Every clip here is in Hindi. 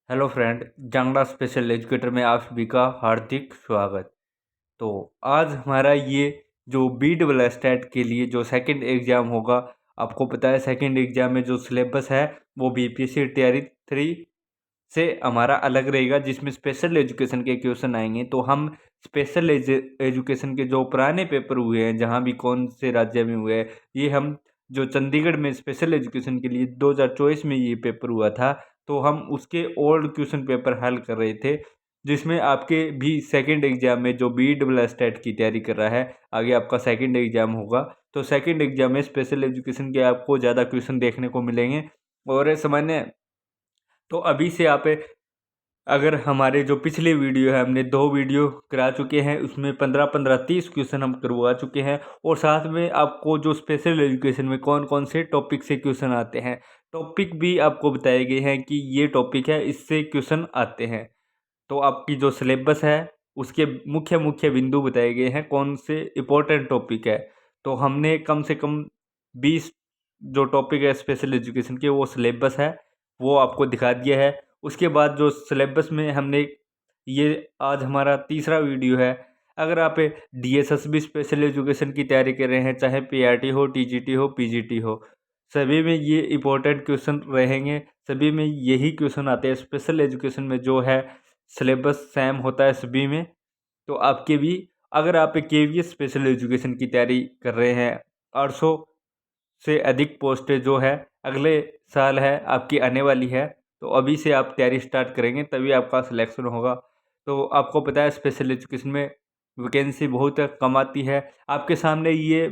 Hello friend, Jangra special educator में आप सभी का हार्दिक स्वागत। तो आज हमारा ये जो बी डबल स्टैट के लिए जो सेकंड एग्ज़ाम होगा, आपको पता है सेकंड एग्ज़ाम में जो सिलेबस है वो बीपीएससी तैयारी 3 से हमारा अलग रहेगा, जिसमें स्पेशल एजुकेशन के क्वेश्चन आएंगे। तो हम स्पेशल एजुकेशन के जो पुराने पेपर हुए हैं, जहाँ भी कौन से राज्य में हुए हैं, ये हम जो चंडीगढ़ में स्पेशल एजुकेशन के लिए 2024 में ये पेपर हुआ था, तो हम उसके ओल्ड क्वेश्चन पेपर हल कर रहे थे। जिसमें आपके भी सेकंड एग्जाम में जो बी डबल स्टेट की तैयारी कर रहा है, आगे आपका सेकंड एग्जाम होगा, तो सेकंड एग्जाम में स्पेशल एजुकेशन के आपको ज़्यादा क्वेश्चन देखने को मिलेंगे। और सामान्य तो अभी से आप अगर हमारे जो पिछले वीडियो है, हमने 2 वीडियो करा चुके हैं, उसमें 15-15 30 क्वेश्चन हम करवा चुके हैं। और साथ में आपको जो स्पेशल एजुकेशन में कौन कौन से टॉपिक से क्वेश्चन आते हैं, टॉपिक भी आपको बताए गए हैं कि ये टॉपिक है, इससे क्वेश्चन आते हैं। तो आपकी जो सिलेबस है उसके मुख्य मुख्य बिंदु बताए गए हैं, कौन से इम्पोर्टेंट टॉपिक है। तो हमने कम से कम 20 जो टॉपिक है स्पेशल एजुकेशन के, वो सिलेबस है, वो आपको दिखा दिया है। उसके बाद जो सिलेबस में हमने ये आज हमारा तीसरा वीडियो है। अगर आप डीएसएसबी स्पेशल एजुकेशन की तैयारी कर रहे हैं, चाहे पीआरटी हो, टीजीटी हो, पीजीटी हो, सभी में ये इम्पोर्टेंट क्वेश्चन रहेंगे। सभी में यही क्वेश्चन आते हैं। स्पेशल एजुकेशन में जो है सिलेबस सेम होता है सभी में। तो आपके भी अगर आप केवीएस स्पेशल एजुकेशन की तैयारी कर रहे हैं, 800 से अधिक पोस्टें जो है अगले साल है आपकी आने वाली है, तो अभी से आप तैयारी स्टार्ट करेंगे तभी आपका सिलेक्शन होगा। तो आपको पता है स्पेशल एजुकेशन में वैकेंसी बहुत कम आती है। आपके सामने ये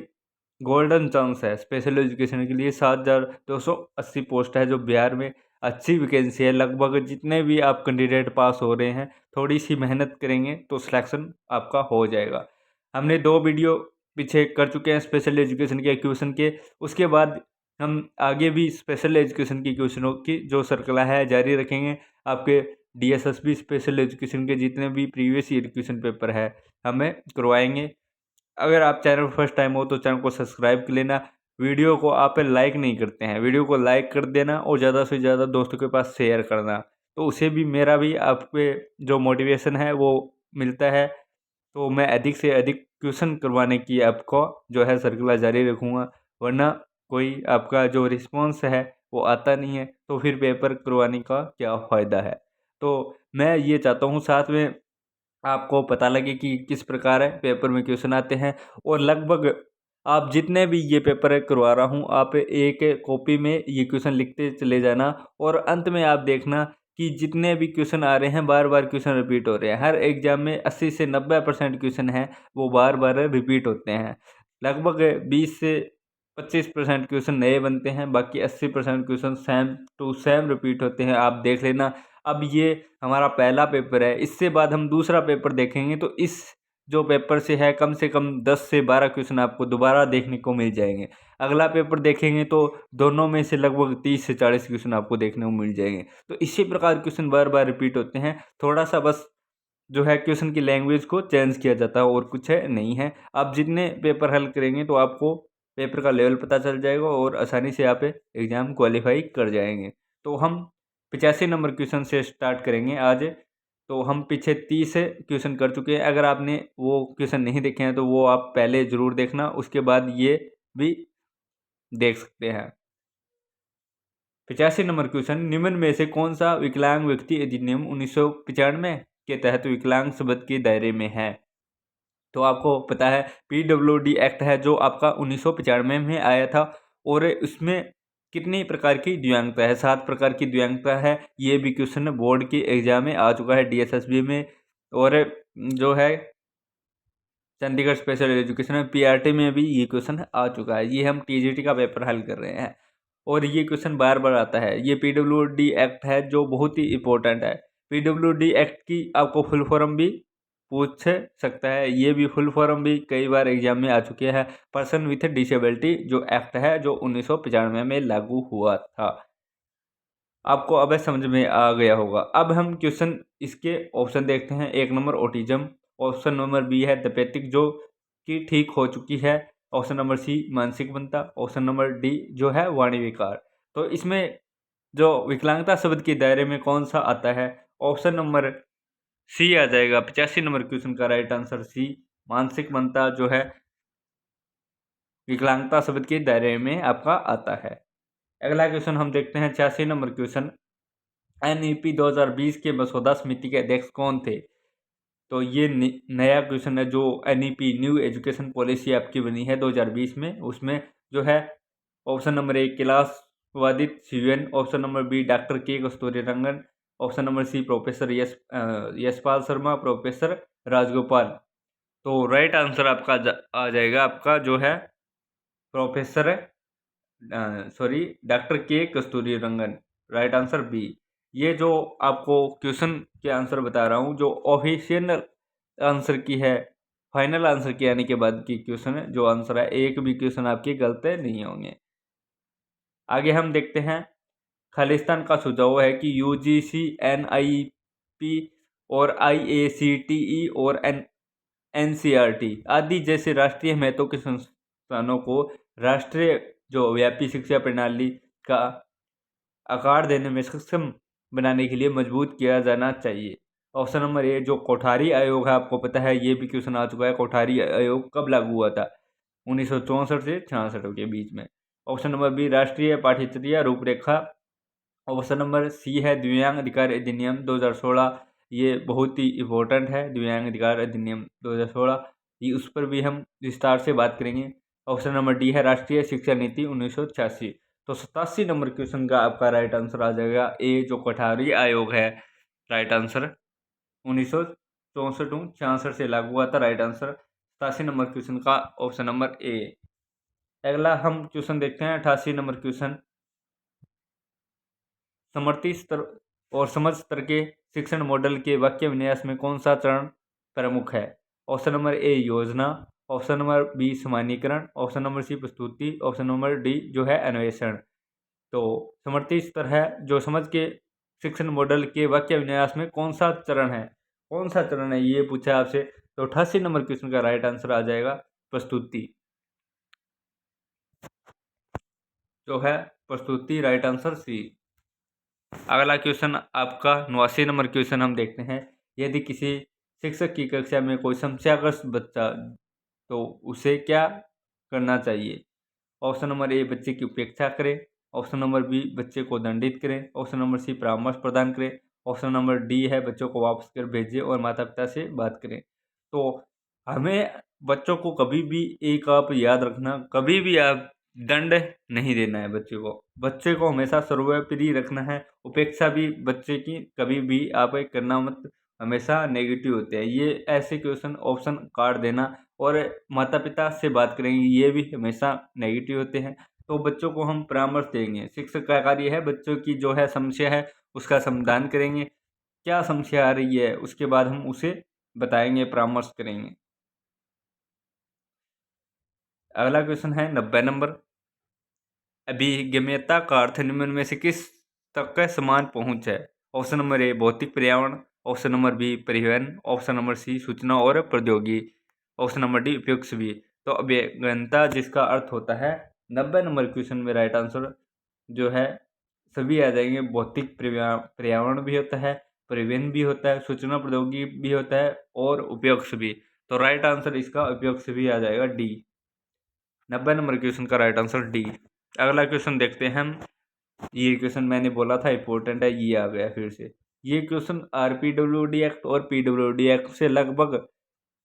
गोल्डन चांस है स्पेशल एजुकेशन के लिए। 7,280 पोस्ट है जो बिहार में अच्छी वैकेंसी है। लगभग जितने भी आप कैंडिडेट पास हो रहे हैं, थोड़ी सी मेहनत करेंगे तो सिलेक्शन आपका हो जाएगा। हमने 2 वीडियो पीछे कर चुके हैं स्पेशल एजुकेशन के क्वेश्चन के। उसके बाद हम आगे भी स्पेशल एजुकेशन की क्वेश्चनों की जो श्रृंखला है जारी रखेंगे। आपके डीएसएसबी स्पेशल एजुकेशन के जितने भी प्रीवियस ईयर क्वेश्चन पेपर है हमें करवाएंगे। अगर आप चैनल पर फर्स्ट टाइम हो तो चैनल को सब्सक्राइब कर लेना। वीडियो को आप लाइक नहीं करते हैं, वीडियो को लाइक कर देना और ज़्यादा से ज़्यादा दोस्तों के पास शेयर करना, तो उसे भी मेरा भी आप पे जो मोटिवेशन है वो मिलता है। तो मैं अधिक से अधिक क्वेश्चन करवाने की आपको जो है सर्कुलर जारी रखूँगा। वरना कोई आपका जो रिस्पॉन्स है वो आता नहीं है, तो फिर पेपर करवाने का क्या फ़ायदा है। तो मैं ये चाहता हूँ साथ में आपको पता लगे कि किस प्रकार है पेपर में क्वेश्चन आते हैं। और लगभग आप जितने भी ये पेपर करवा रहा हूँ, आप एक कॉपी में ये क्वेश्चन लिखते चले जाना। और अंत में आप देखना कि जितने भी क्वेश्चन आ रहे हैं बार बार क्वेश्चन रिपीट हो रहे हैं। हर एग्जाम में 80 से 90% क्वेश्चन हैं वो बार बार रिपीट होते हैं। लगभग 20 से 25% क्वेश्चन नए बनते हैं, बाकी 80% question same to same repeat होते हैं। आप देख लेना। अब ये हमारा पहला पेपर है, इससे बाद हम दूसरा पेपर देखेंगे, तो इस जो पेपर से कम 10 से 12 क्वेश्चन आपको दोबारा देखने को मिल जाएंगे। अगला पेपर देखेंगे तो दोनों में से लगभग 30 से 40 क्वेश्चन आपको देखने को मिल जाएंगे। तो इसी प्रकार क्वेश्चन बार बार रिपीट होते हैं। थोड़ा सा बस जो है क्वेश्चन की लैंग्वेज को चेंज किया जाता है, और कुछ है नहीं है। आप जितने पेपर हल करेंगे तो आपको पेपर का लेवल पता चल जाएगा और आसानी से आप एग्ज़ाम क्वालिफाई कर जाएंगे। तो हम 85 नंबर क्वेश्चन से स्टार्ट करेंगे आज। तो हम पीछे 30 क्वेश्चन कर चुके हैं। अगर आपने वो क्वेश्चन नहीं देखे हैं तो वो आप पहले ज़रूर देखना, उसके बाद ये भी देख सकते हैं। 85 नंबर क्वेश्चन, निम्न में से कौन सा विकलांग व्यक्ति अधिनियम 1995 के तहत विकलांग शब्द के दायरे में है। तो आपको पता है पीडब्ल्यूडी एक्ट है जो आपका 1995 में आया था। और उसमें कितनी प्रकार की दिव्यांगता है, 7 प्रकार की दिव्यांगता है। ये भी क्वेश्चन बोर्ड की एग्जाम में आ चुका है डीएसएसबी में। और जो है चंडीगढ़ स्पेशल एजुकेशन में पीआरटी में भी ये क्वेश्चन आ चुका है। ये हम टीजीटी का पेपर हल कर रहे हैं और ये क्वेश्चन बार बार आता है। ये पीडब्ल्यूडी एक्ट है जो बहुत ही इंपॉर्टेंट है। पीडब्ल्यूडी एक्ट की आपको फुल फॉर्म भी पूछ सकता है। ये भी फुल फॉर्म भी कई बार एग्जाम में आ चुके हैं। पर्सन विथ डिसेबिलिटी जो एक्ट है जो 1995 में लागू हुआ था। आपको अब समझ में आ गया होगा। अब हम क्वेश्चन इसके ऑप्शन देखते हैं। 1 number autism, option number B है तपेटिक जो कि ठीक हो चुकी है, ऑप्शन नंबर सी मानसिक बनता, ऑप्शन नंबर डी जो है वाणी विकार। तो इसमें जो विकलांगता शब्द के दायरे में कौन सा आता है? ऑप्शन नंबर सी आ जाएगा। 85 नंबर क्वेश्चन का राइट आंसर सी, मानसिक मंदता जो है विकलांगता शब्द के दायरे में आपका आता है। अगला क्वेश्चन हम देखते हैं 86 नंबर क्वेश्चन। NEP 2020 के मसौदा समिति के अध्यक्ष कौन थे? तो ये नया क्वेश्चन है जो NEP न्यू एजुकेशन पॉलिसी आपकी बनी है 2020 में, उसमें जो है ऑप्शन नंबर ए कैलाश वादित शिवेन, option number B doctor K Kasturirangan, option number C professor Yashpal Sharma, professor Rajgopal. तो राइट आंसर आपका आ जाएगा आपका जो है professor doctor K Kasturirangan, right answer B. ये जो आपको क्वेश्चन के आंसर बता रहा हूँ जो ऑफिशियल आंसर की है, फाइनल आंसर के आने के बाद की क्वेश्चन है, जो आंसर है एक भी क्वेश्चन आपके गलत नहीं होंगे। आगे हम देखते हैं खालिस्तान का सुझाव है कि UGC, NIP और IACTE और NCERT आदि जैसे राष्ट्रीय महत्व के संस्थानों को राष्ट्रीय जो व्यापी शिक्षा प्रणाली का आकार देने में सक्षम बनाने के लिए मजबूत किया जाना चाहिए। ऑप्शन नंबर ए जो कोठारी आयोग है, आपको पता है ये भी क्वेश्चन आ चुका है, कोठारी आयोग कब लागू हुआ था? 1964 से 66 के बीच में। ऑप्शन नंबर बी राष्ट्रीय पाठ्यचर्या रूपरेखा। ऑप्शन नंबर सी है दिव्यांग अधिकार अधिनियम 2016, ये बहुत ही इम्पोर्टेंट है दिव्यांग अधिकार अधिनियम 2016, ये उस पर भी हम विस्तार से बात करेंगे। ऑप्शन नंबर डी है राष्ट्रीय शिक्षा नीति 1986। तो 87 नंबर क्वेश्चन का आपका राइट आंसर आ जाएगा ए जो कोठारी आयोग है, राइट आंसर 1964-66 से लागू हुआ था, राइट आंसर 87 नंबर क्वेश्चन का ऑप्शन नंबर ए। अगला हम क्वेश्चन देखते हैं 88 नंबर क्वेश्चन। समर्थी स्तर और समझ स्तर के शिक्षण मॉडल के वाक्य विन्यास में कौन सा चरण प्रमुख है? ऑप्शन नंबर ए योजना, ऑप्शन नंबर बी सामान्यीकरण, ऑप्शन नंबर सी प्रस्तुति, ऑप्शन नंबर डी जो है अन्वेषण। तो समर्थी स्तर है जो समझ के शिक्षण मॉडल के वाक्य विन्यास में कौन सा चरण है, कौन सा चरण है ये पूछा आपसे। तो 88 नंबर क्वेश्चन का राइट आंसर आ जाएगा प्रस्तुति, जो है प्रस्तुति, राइट आंसर सी। अगला क्वेश्चन आपका 89 नंबर क्वेश्चन हम देखते हैं। यदि किसी शिक्षक की कक्षा में कोई समस्याग्रस्त बच्चा तो उसे क्या करना चाहिए? ऑप्शन नंबर ए बच्चे की उपेक्षा करें, ऑप्शन नंबर बी बच्चे को दंडित करें, ऑप्शन नंबर सी परामर्श प्रदान करें, ऑप्शन नंबर डी है बच्चों को वापस कर भेजें और माता पिता से बात करें। तो हमें बच्चों को कभी भी एक आप याद रखना, कभी भी आप दंड नहीं देना है बच्चे को, बच्चे को हमेशा सर्वोपरि रखना है। उपेक्षा भी बच्चे की कभी भी आप करना मत, हमेशा नेगेटिव होते हैं ये ऐसे क्वेश्चन, ऑप्शन काट देना। और माता पिता से बात करेंगे ये भी हमेशा नेगेटिव होते हैं। तो बच्चों को हम परामर्श देंगे, शिक्षक का कार्य है बच्चों की जो है समस्या है उसका समाधान करेंगे, क्या समस्या आ रही है उसके बाद हम उसे बताएंगे, परामर्श करेंगे। अगला क्वेश्चन है 90 नंबर। अभिगम्यता का अर्थ निम्न में से किस तक का समान पहुंच है? ऑप्शन नंबर ए भौतिक पर्यावरण, ऑप्शन नंबर बी परिवहन, ऑप्शन नंबर सी सूचना और प्रौद्योगिकी, ऑप्शन नंबर डी उपयुक्त सभी। तो अभिगम्यता जिसका अर्थ होता है 90 नंबर क्वेश्चन में राइट आंसर जो है सभी आ जाएंगे। भौतिक पर्यावरण भी होता है, परिवहन भी होता है, सूचना प्रौद्योगिकी भी होता है और उपयोग सभी। तो राइट आंसर इसका उपयोग सभी आ जाएगा डी। 90 नंबर क्वेश्चन का राइट आंसर डी। अगला क्वेश्चन देखते हैं हम। ये क्वेश्चन मैंने बोला था इंपॉर्टेंट है, ये आ गया फिर से। ये क्वेश्चन RPWD एक्ट और PWD एक्ट से लगभग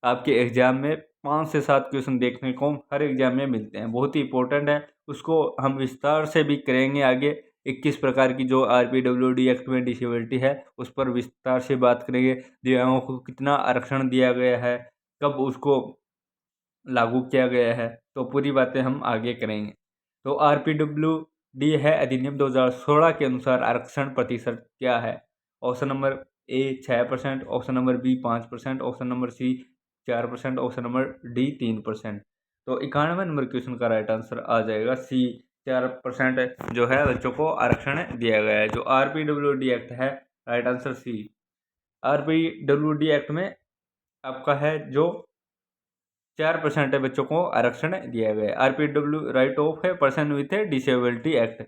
आपके एग्जाम में 5 से 7 क्वेश्चन देखने को हर एग्जाम में मिलते हैं, बहुत ही इंपॉर्टेंट है। उसको हम विस्तार से भी करेंगे आगे। 21 प्रकार की जो RPWD एक्ट में डिसेबिलिटी है उस पर विस्तार से बात करेंगे। दिव्यांगों को कितना आरक्षण दिया गया है, कब उसको लागू किया गया है, तो पूरी बातें हम आगे करेंगे। तो RPWD है अधिनियम 2016 के अनुसार आरक्षण प्रतिशत क्या है? Option number A 6%, option number B 5%, option number C 4%, option number D 3%। तो 91 नंबर क्वेश्चन का राइट आंसर आ जाएगा सी, 4% जो है बच्चों को आरक्षण दिया गया है। जो RPWD एक्ट है right answer C. RPWD act में आपका है जो 4% है बच्चों को आरक्षण दिया गया है। RPW राइट ऑफ है person with disability act.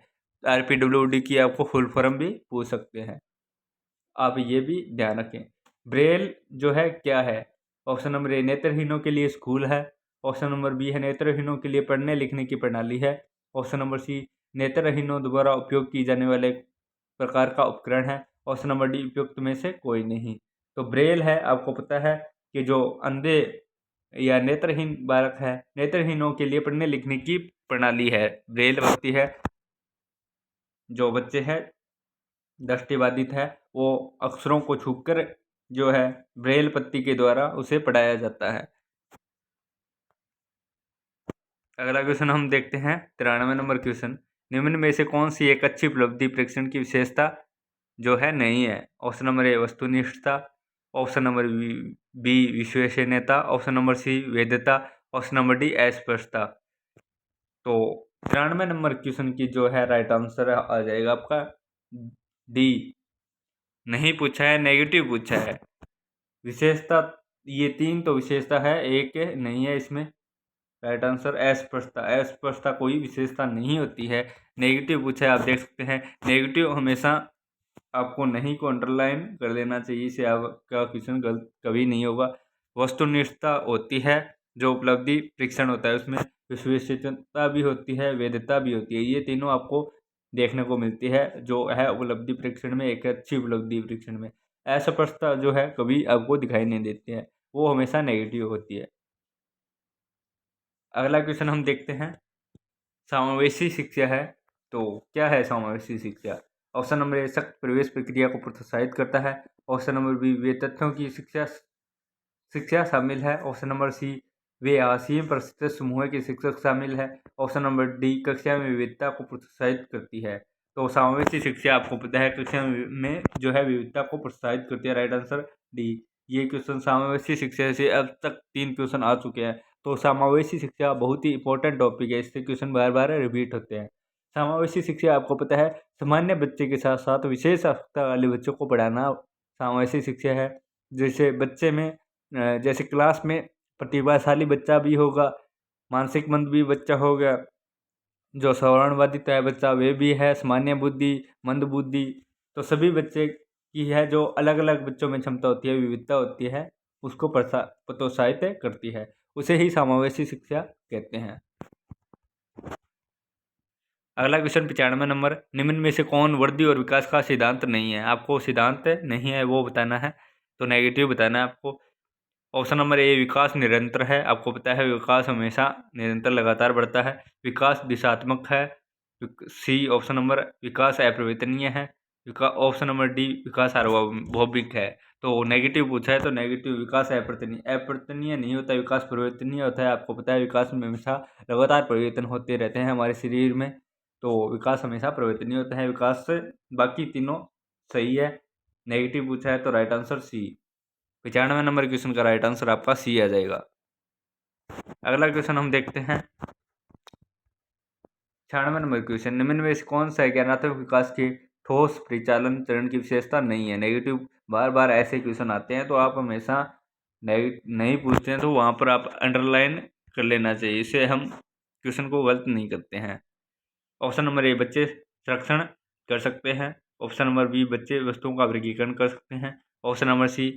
RPWD की आपको फुल फॉर्म भी पूछ सकते हैं, आप ये भी ध्यान रखें। ब्रेल जो है क्या है? ऑप्शन नंबर ए नेत्रहीनों के लिए स्कूल है। ऑप्शन नंबर बी है नेत्रहीनों के लिए पढ़ने लिखने की प्रणाली है। ऑप्शन नंबर सी नेत्रहीनों द्वारा उपयोग की जाने वाले प्रकार का उपकरण है। ऑप्शन नंबर डी उपयुक्त में से कोई नहीं। तो ब्रेल है, आपको पता है कि जो अंधे या नेत्रहीन बालक है, नेत्रहीनों के लिए पढ़ने लिखने की प्रणाली है। ब्रेल होती है, जो बच्चे हैं दृष्टिबाधित है, वो अक्षरों को छूकर जो है ब्रेल पत्ती के द्वारा उसे पढ़ाया जाता है। अगला क्वेश्चन हम देखते हैं 93 नंबर क्वेश्चन। निम्न में से कौन सी एक अच्छी उपलब्धि परीक्षण की विशेषता जो है नहीं है? ऑप्शन नंबर ए वस्तुनिष्ठता, ऑप्शन नंबर बी विश्वसनीयता, ऑप्शन नंबर सी वैधता, ऑप्शन नंबर डी अस्पष्टता। तो 93 नंबर क्वेश्चन की जो है राइट आंसर आ जाएगा आपका डी। नहीं पूछा है, नेगेटिव पूछा है। विशेषता ये 3 तो विशेषता है, एक नहीं है इसमें। राइट आंसर अस्पष्टता। अस्पष्टता कोई विशेषता नहीं होती है। नेगेटिव पूछा है, आप देख सकते हैं। नेगेटिव हमेशा आपको नहीं को अंडरलाइन कर लेना चाहिए, इससे आपका क्वेश्चन गलत कभी नहीं होगा। वस्तुनिष्ठता होती है, जो उपलब्धि परीक्षण होता है उसमें विश्वसनीयता भी होती है, वैधता भी होती है। ये तीनों आपको देखने को मिलती है जो है उपलब्धि परीक्षण में, एक अच्छी उपलब्धि परीक्षण में। अस्पष्टता जो है कभी आपको दिखाई नहीं देती है, वो हमेशा नेगेटिव होती है। अगला क्वेश्चन हम देखते हैं, समावेशी शिक्षा है। तो क्या है समावेशी शिक्षा? ऑप्शन नंबर ए सख्त प्रवेश प्रक्रिया को प्रोत्साहित करता है। ऑप्शन नंबर बी वे तथ्यों की शिक्षा शिक्षा शामिल है। ऑप्शन नंबर सी वे आसीन परिस्थिति समूह के शिक्षक शामिल है। ऑप्शन नंबर डी कक्षा में विविधता को प्रोत्साहित करती है। तो समावेशी शिक्षा आपको पता है कक्षा में जो है विविधता को प्रोत्साहित करती है। Right answer D. ये क्वेश्चन समावेशी शिक्षा से अब तक 3 क्वेश्चन आ चुके हैं। तो समावेशी शिक्षा बहुत ही इंपॉर्टेंट टॉपिक है, इससे क्वेश्चन बार बार रिपीट होते हैं। समावेशी शिक्षा आपको पता है सामान्य बच्चे के साथ साथ विशेष आवश्यकता वाले बच्चों को पढ़ाना समावेशी शिक्षा है। जैसे बच्चे में जैसे क्लास में प्रतिभाशाली बच्चा भी होगा, मानसिक मंद भी बच्चा होगा, जो श्रवणबाधित है बच्चा वे भी है, सामान्य बुद्धि, मंद बुद्धि। तो सभी बच्चे की है जो अलग अलग बच्चों में क्षमता होती है, विविधता होती है, उसको प्रोत्साहित करती है, उसे ही समावेशी शिक्षा कहते हैं। अगला क्वेश्चन 95 नंबर। निम्न में से कौन वृद्धि और विकास का सिद्धांत नहीं है? आपको सिद्धांत नहीं है वो बताना है, तो नेगेटिव बताना है आपको। ऑप्शन नंबर ए विकास निरंतर है, आपको पता है विकास हमेशा निरंतर लगातार बढ़ता है। विकास दिशात्मक है। सी ऑप्शन नंबर विकास अपरिवर्तनीय है। ऑप्शन नंबर डी विकास सार्वभौमिक है। तो नेगेटिव पूछा है, तो नेगेटिव विकास अपरिवर्तनीय अपरिवर्तनीय नहीं होता, विकास परिवर्तनीय होता है। आपको पता है विकास में हमेशा लगातार परिवर्तन होते रहते हैं हमारे शरीर में, तो विकास हमेशा परिवर्तनीय होता है। विकास से बाकी तीनों सही है। नेगेटिव पूछा है तो right answer C. 95 number question का राइट आंसर आपका सी आ जाएगा। अगला क्वेश्चन हम देखते हैं 96 नंबर क्वेश्चन। निम्न में से कौन सा ज्ञानात्मक विकास के ठोस परिचालन चरण की विशेषता नहीं है? नेगेटिव बार बार ऐसे क्वेश्चन आते हैं, तो आप हमेशा नहीं पूछते हैं तो वहाँ पर आप अंडरलाइन कर लेना चाहिए, इससे हम क्वेश्चन को गलत नहीं करते हैं। ऑप्शन नंबर ए बच्चे संरक्षण कर सकते हैं। ऑप्शन नंबर बी बच्चे वस्तुओं का वर्गीकरण कर सकते हैं। ऑप्शन नंबर सी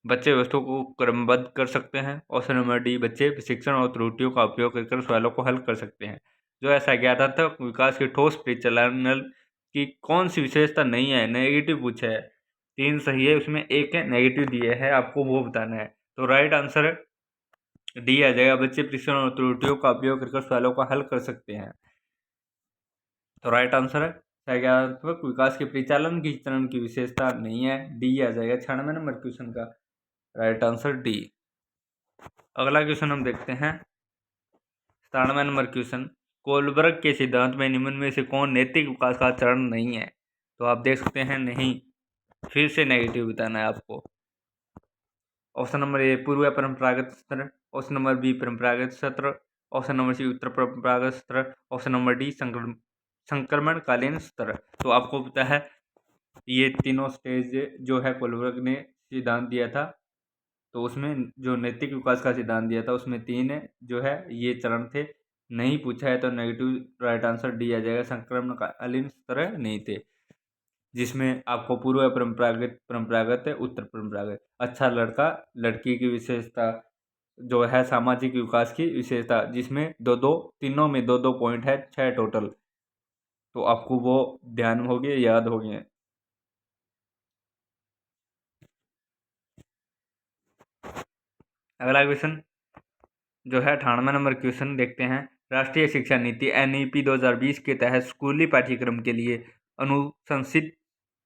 बच्चे वस्तुओं को क्रमबद्ध कर सकते हैं। ऑप्शन नंबर डी बच्चे प्रशिक्षण और त्रुटियों का उपयोग कर सवालों को हल कर सकते हैं। जो ऐसा ज्ञानात्मक विकास के ठोस परिचालन की कौन सी विशेषता नहीं है? नेगेटिव पूछा है, 3 सही है, उसमें एक है नेगेटिव दिया है, आपको वो बताना है। तो राइट आंसर डी आ जाएगा, बच्चे प्रशिक्षण और त्रुटियों का उपयोग कर सवालों को हल कर सकते हैं। तो राइट आंसर है संज्ञानात्मक विकास के परिचालन की चरण की विशेषता नहीं है, डी आ जाएगा 96 नंबर क्वेश्चन का राइट आंसर डी। अगला क्वेश्चन हम देखते हैं 97 नंबर क्वेश्चन। कोलबर्ग के सिद्धांत में निम्न में से कौन नैतिक विकास का चरण नहीं है? तो आप देख सकते हैं नहीं, फिर से नेगेटिव बताना है आपको। ऑप्शन नंबर ए पूर्व परंपरागत सत्र, ऑप्शन नंबर बी परंपरागत सत्र, ऑप्शन नंबर सी उत्तर परंपरागत सत्र, ऑप्शन नंबर डी संक्रमणकालीन सत्र। तो आपको पता है ये तीनों स्टेज जो है कोलबर्ग ने सिद्धांत दिया था, तो उसमें जो नैतिक विकास का सिद्धांत दिया था उसमें 3 जो है ये चरण थे। नहीं पूछा है तो नेगेटिव राइट आंसर डी आ जाएगा। संक्रमणकालीन तरह नहीं थे, जिसमें आपको पूर्व परंपरागत, परंपरागत है, उत्तर परंपरागत। अच्छा लड़का, लड़की की विशेषता जो है सामाजिक विकास की विशेषता, जिसमें दो दो, तीनों में दो दो पॉइंट है, 6 टोटल। तो आपको वो ध्यान में हो गए, याद हो गए। अगला क्वेश्चन जो है 98 नंबर क्वेश्चन देखते हैं। राष्ट्रीय शिक्षा नीति NEP 2020 के तहत स्कूली पाठ्यक्रम के लिए अनुशंसित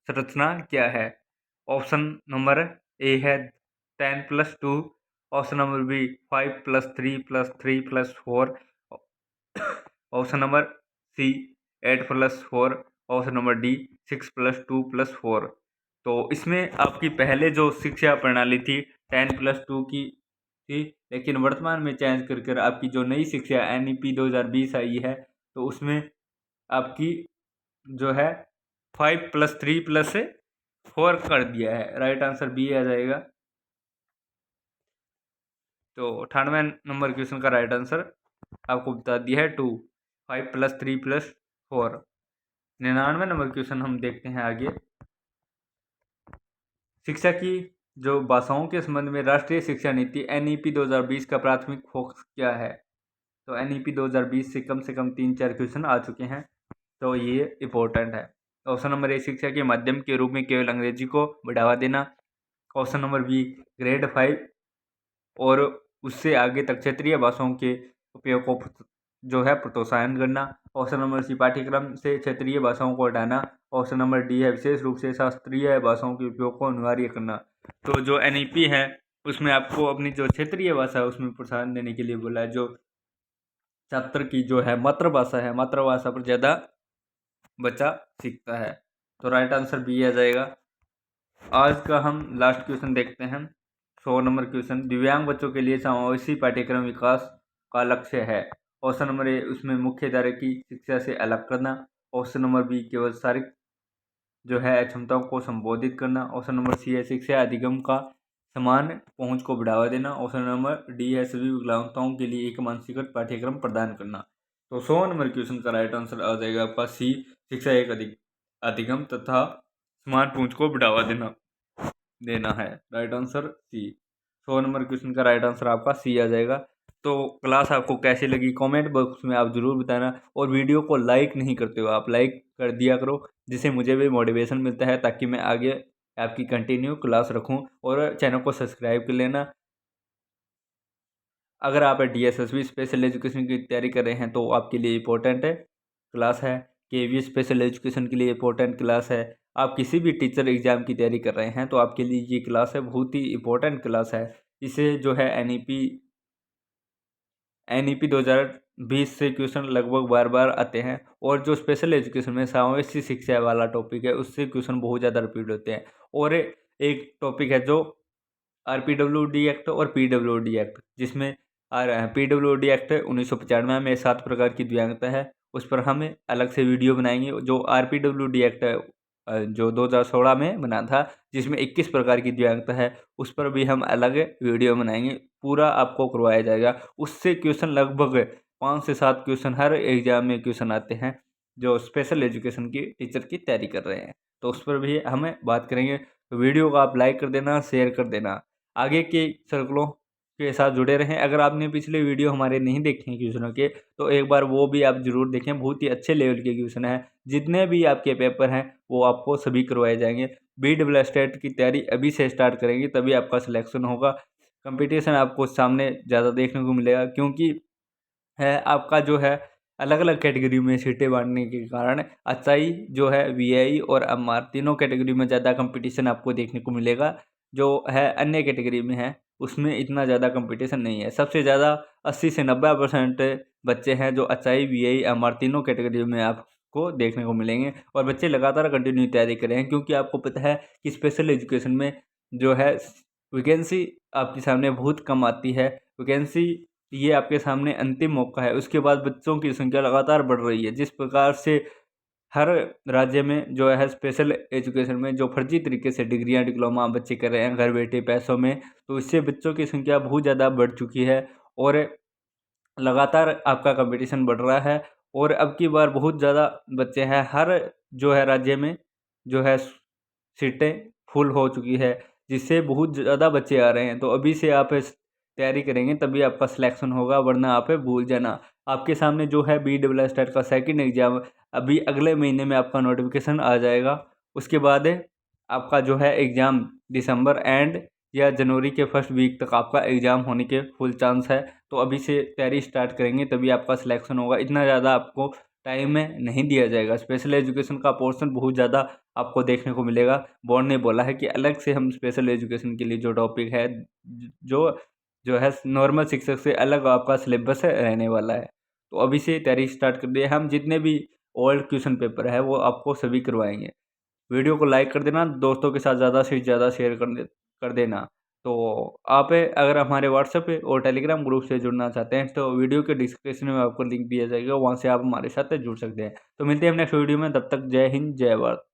संरचना क्या है? ऑप्शन नंबर ए है 10+2, option number B 5+3+3+4, option number C 8+4, option number D 6+2+4। तो इसमें आपकी पहले जो शिक्षा प्रणाली थी 10+2 की थी, लेकिन वर्तमान में चेंज कर कर आपकी जो नई शिक्षा NEP 2020 आई है, तो उसमें आपकी जो है 5+3+4 कर दिया है। राइट आंसर बी आ जाएगा। तो 98 नंबर क्वेश्चन का राइट आंसर आपको बता दिया है 2, 5+3+4। 99 नंबर क्वेश्चन हम देखते हैं आगे। शिक्षा की जो भाषाओं के संबंध में राष्ट्रीय शिक्षा नीति NEP 2020 का प्राथमिक फोकस क्या है? तो NEP 2020 से कम 3-4 क्वेश्चन आ चुके हैं, तो ये इम्पोर्टेंट है। ऑप्शन नंबर ए शिक्षा के माध्यम के रूप में केवल अंग्रेजी को बढ़ावा देना, ऑप्शन नंबर बी ग्रेड 5 और उससे आगे तक क्षेत्रीय भाषाओं के उपयोग को जो है प्रोत्साहन करना, ऑप्शन नंबर सी पाठ्यक्रम से क्षेत्रीय भाषाओं को हटाना, ऑप्शन नंबर डी है विशेष रूप से शास्त्रीय भाषाओं के उपयोग को अनिवार्य करना। तो जो NEP है उसमें आपको अपनी जो क्षेत्रीय भाषा है उसमें प्रोत्साहन देने के लिए बोला है। जो छात्र की जो है मातृभाषा है, मातृभाषा पर ज़्यादा बच्चा सीखता है। तो राइट आंसर बी आ जाएगा। आज का हम लास्ट क्वेश्चन देखते हैं। 100 नंबर क्वेश्चन, दिव्यांग बच्चों के लिए समावेशी पाठ्यक्रम विकास का लक्ष्य है। ऑप्शन नंबर ए उसमें मुख्य धारा की शिक्षा से अलग करना, ऑप्शन नंबर बी केवल शारीरिक जो है क्षमताओं को संबोधित करना, ऑप्शन नंबर सी है शिक्षा अधिगम का समान पहुंच को बढ़ावा देना, ऑप्शन नंबर डी है सभी विकलांगताओं के लिए एक मानसिक पाठ्यक्रम प्रदान करना। तो 100 नंबर क्वेश्चन का राइट आंसर आ जाएगा आपका सी, शिक्षा एक अधिगम तथा समान पहुंच को बढ़ावा देना है। Right answer C. 100 number question का राइट आंसर आपका सी आ जाएगा। तो क्लास आपको कैसी लगी कमेंट बॉक्स में आप ज़रूर बताना, और वीडियो को लाइक नहीं करते हो आप लाइक कर दिया करो, जिससे मुझे भी मोटिवेशन मिलता है ताकि मैं आगे आपकी कंटिन्यू क्लास रखूं। और चैनल को सब्सक्राइब कर लेना। अगर आप DSSB स्पेशल एजुकेशन की तैयारी कर रहे हैं तो आपके लिए इम्पोर्टेंट है क्लास है। KV स्पेशल एजुकेशन के लिए इम्पोर्टेंट क्लास है। आप किसी भी टीचर एग्ज़ाम की तैयारी कर रहे हैं तो आपके लिए ये क्लास है, बहुत ही इम्पोर्टेंट क्लास है। इसे जो है NEP 2020 से क्वेश्चन लगभग बार बार आते हैं, और जो स्पेशल एजुकेशन में समावेशी शिक्षा वाला टॉपिक है उससे क्वेश्चन बहुत ज़्यादा रिपीट होते हैं। और एक टॉपिक है जो RPWD एक्ट और PWD एक्ट, जिसमें PWD एक्ट 1995 में 7 प्रकार की दिव्यांगता है, उस पर हम अलग से वीडियो बनाएंगे। जो RPWD एक्ट है जो 2016 में बना था, जिसमें 21 प्रकार की दिव्यांगता है, उस पर भी हम अलग वीडियो बनाएंगे, पूरा आपको करवाया जाएगा। उससे क्वेश्चन लगभग 5 से 7 क्वेश्चन हर एग्जाम में क्वेश्चन आते हैं जो स्पेशल एजुकेशन की टीचर की तैयारी कर रहे हैं, तो उस पर भी हमें बात करेंगे। तो वीडियो को आप लाइक कर देना, शेयर कर देना, आगे के सर्कलों के साथ जुड़े रहें। अगर आपने पिछले वीडियो हमारे नहीं देखे हैं क्वेश्चनों के, तो एक बार वो भी आप जरूर देखें, बहुत ही अच्छे लेवल के क्वेश्चन हैं। जितने भी आपके पेपर हैं वो आपको सभी करवाए जाएंगे। BEE की तैयारी अभी से स्टार्ट करेंगे तभी आपका सिलेक्शन होगा। कंपटीशन आपको सामने ज़्यादा देखने को मिलेगा, क्योंकि है आपका जो है अलग अलग कैटेगरी में सीटें बांटने के कारण HI जो है VI और MR तीनों कैटेगरी में ज़्यादा कंपटीशन आपको देखने को मिलेगा। जो है अन्य कैटेगरी में है उसमें इतना ज़्यादा कंपटीशन नहीं है। सबसे ज़्यादा 80 से 90% बच्चे हैं जो HI VI MR तीनों कैटेगरी में आपको देखने को मिलेंगे, और बच्चे लगातार कंटिन्यू तैयारी कर रहे हैं, क्योंकि आपको पता है कि स्पेशल एजुकेशन में जो है वैकेंसी आपके सामने बहुत कम आती है। वैकेंसी ये आपके सामने अंतिम मौका है, उसके बाद बच्चों की संख्या लगातार बढ़ रही है। जिस प्रकार से हर राज्य में जो है स्पेशल एजुकेशन में जो फर्जी तरीके से डिग्रियां डिप्लोमा बच्चे कर रहे हैं घर बैठे पैसों में, तो इससे बच्चों की संख्या बहुत ज़्यादा बढ़ चुकी है। और लगातार आपका कंपटीशन बढ़ रहा है और अब की बार बहुत ज़्यादा बच्चे हैं, हर जो है राज्य में जो है सीटें फुल हो चुकी है, जिससे बहुत ज़्यादा बच्चे आ रहे हैं। तो अभी से आप तैयारी करेंगे तभी आपका सिलेक्शन होगा, वरना आप भूल जाना। आपके सामने जो है BEE का सेकंड एग्ज़ाम अभी अगले महीने में आपका नोटिफिकेशन आ जाएगा। उसके बाद आपका जो है एग्ज़ाम दिसंबर एंड या जनवरी के फर्स्ट वीक तक आपका एग्ज़ाम होने के फुल चांस है। तो अभी से तैयारी स्टार्ट करेंगे तभी आपका सिलेक्शन होगा। इतना ज़्यादा आपको टाइम में नहीं दिया जाएगा। स्पेशल एजुकेशन का पोर्शन बहुत ज़्यादा आपको देखने को मिलेगा। बोर्ड ने बोला है कि अलग से हम स्पेशल एजुकेशन के लिए जो टॉपिक है जो जो है नॉर्मल शिक्षक से अलग आपका सिलेबस है रहने वाला है। तो अभी से तैयारी स्टार्ट कर दिए। हम जितने भी ओल्ड क्वेश्चन पेपर है वो आपको सभी करवाएंगे। वीडियो को लाइक कर देना, दोस्तों के साथ ज़्यादा से ज़्यादा शेयर कर देना। तो आप अगर हमारे व्हाट्सएप और टेलीग्राम ग्रुप से जुड़ना चाहते हैं तो वीडियो के डिस्क्रिप्शन में आपको लिंक दिया जाएगा, वहाँ से आप हमारे साथ जुड़ सकते हैं। तो मिलते हैं हम नेक्स्ट वीडियो में, तब तक जय हिंद जय भारत।